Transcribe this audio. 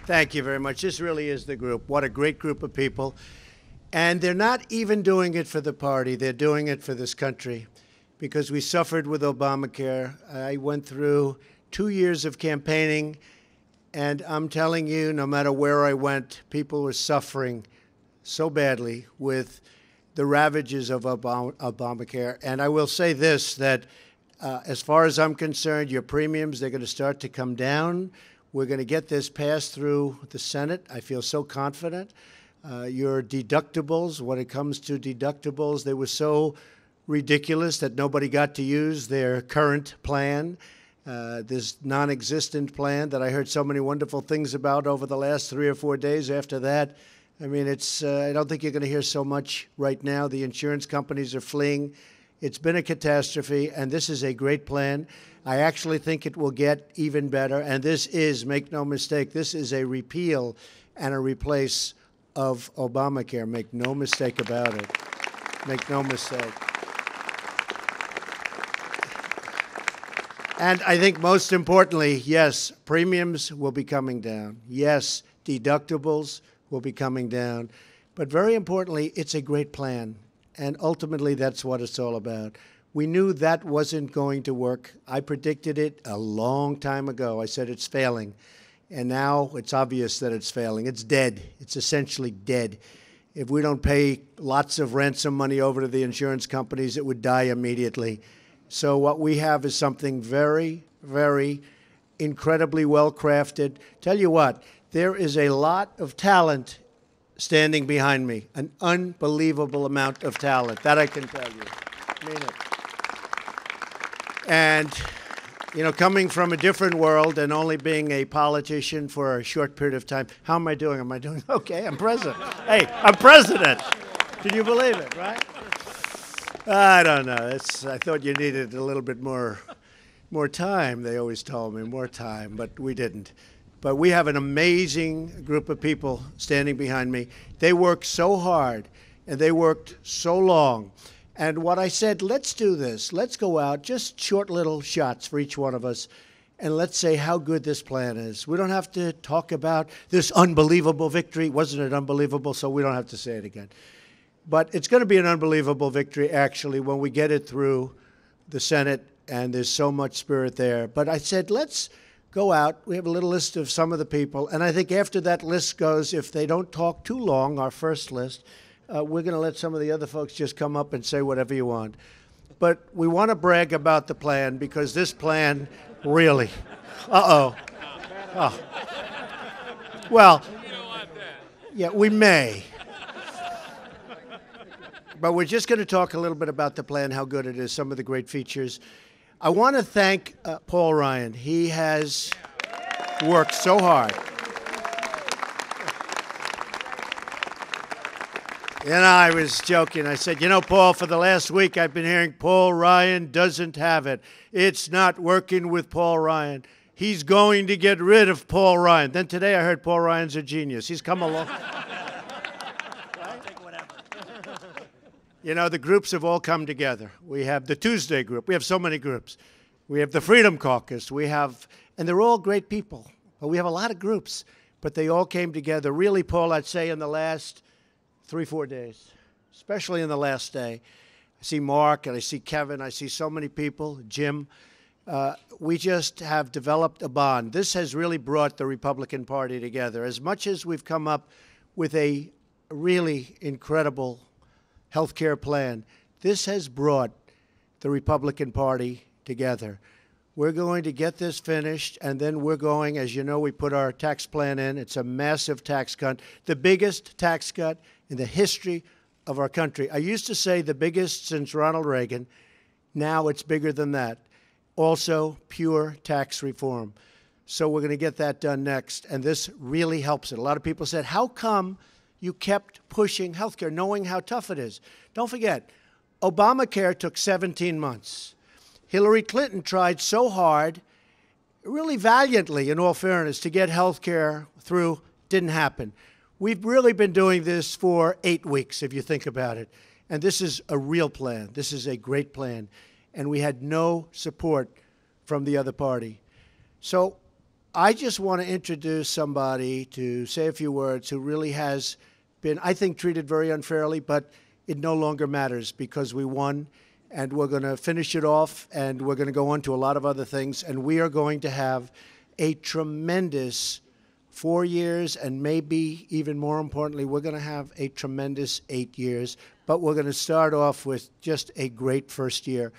Thank you very much. This really is the group. What a great group of people. And they're not even doing it for the party. They're doing it for this country because we suffered with Obamacare. I went through 2 years of campaigning, and I'm telling you, no matter where I went, people were suffering so badly with the ravages of Obamacare. And I will say this, that as far as I'm concerned, your premiums, they're going to start to come down. We're going to get this passed through the Senate. I feel so confident. Your deductibles, when it comes to deductibles, they were so ridiculous that nobody got to use their current plan, this non-existent plan that I heard so many wonderful things about over the last 3 or 4 days after that. I mean, I don't think you're going to hear so much right now. The insurance companies are fleeing. It's been a catastrophe, and this is a great plan. I actually think it will get even better, and this is, make no mistake, this is a repeal and a replace of Obamacare. Make no mistake about it. Make no mistake. And I think most importantly, yes, premiums will be coming down. Yes, deductibles will be coming down. But very importantly, it's a great plan. And ultimately, that's what it's all about. We knew that wasn't going to work. I predicted it a long time ago. I said it's failing. And now it's obvious that it's failing. It's dead. It's essentially dead. If we don't pay lots of ransom money over to the insurance companies, it would die immediately. So what we have is something very, very incredibly well-crafted. Tell you what, there is a lot of talent standing behind me, an unbelievable amount of talent. That I can tell you. I mean it. And, you know, coming from a different world and only being a politician for a short period of time, how am I doing? Am I doing okay? I'm president. Hey, I'm president. Can you believe it, right? I don't know. I thought you needed a little bit more time. They always told me more time, but we didn't. But we have an amazing group of people standing behind me. They worked so hard, and they worked so long. And what I said, let's do this. Let's go out, just short little shots for each one of us, and let's say how good this plan is. We don't have to talk about this unbelievable victory. Wasn't it unbelievable? So we don't have to say it again. But it's going to be an unbelievable victory, actually, when we get it through the Senate, and there's so much spirit there. But I said, let's go out. We have a little list of some of the people. And I think after that list goes, if they don't talk too long, our first list, we're going to let some of the other folks just come up and say whatever you want. But we want to brag about the plan because this plan really, oh. Well, yeah, we may. But we're just going to talk a little bit about the plan, how good it is, some of the great features. I want to thank Paul Ryan. He has worked so hard. And I was joking. I said, you know, Paul, for the last week I've been hearing Paul Ryan doesn't have it. It's not working with Paul Ryan. He's going to get rid of Paul Ryan. Then today I heard Paul Ryan's a genius. He's come along. You know, the groups have all come together. We have the Tuesday group. We have so many groups. We have the Freedom Caucus. And they're all great people. But we have a lot of groups. But they all came together. Really, Paul, I'd say in the last 3-4 days, especially in the last day. I see Mark and I see Kevin. I see so many people, Jim. We just have developed a bond. This has really brought the Republican Party together. As much as we've come up with a really incredible health care plan, this has brought the Republican Party together. We're going to get this finished, and then we're going, as you know, we put our tax plan in. It's a massive tax cut, the biggest tax cut in the history of our country. I used to say the biggest since Ronald Reagan. Now it's bigger than that. Also, pure tax reform. So we're going to get that done next, and this really helps it. A lot of people said, how come you kept pushing health care, knowing how tough it is? Don't forget, Obamacare took 17 months. Hillary Clinton tried so hard, really valiantly, in all fairness, to get health care through. Didn't happen. We've really been doing this for 8 weeks, if you think about it. And this is a real plan. This is a great plan. And we had no support from the other party. So I just want to introduce somebody to say a few words who really has been, I think, treated very unfairly, but it no longer matters because we won, and we're going to finish it off, and we're going to go on to a lot of other things, and we are going to have a tremendous 4 years, and maybe even more importantly, we're going to have a tremendous 8 years, but we're going to start off with just a great first year.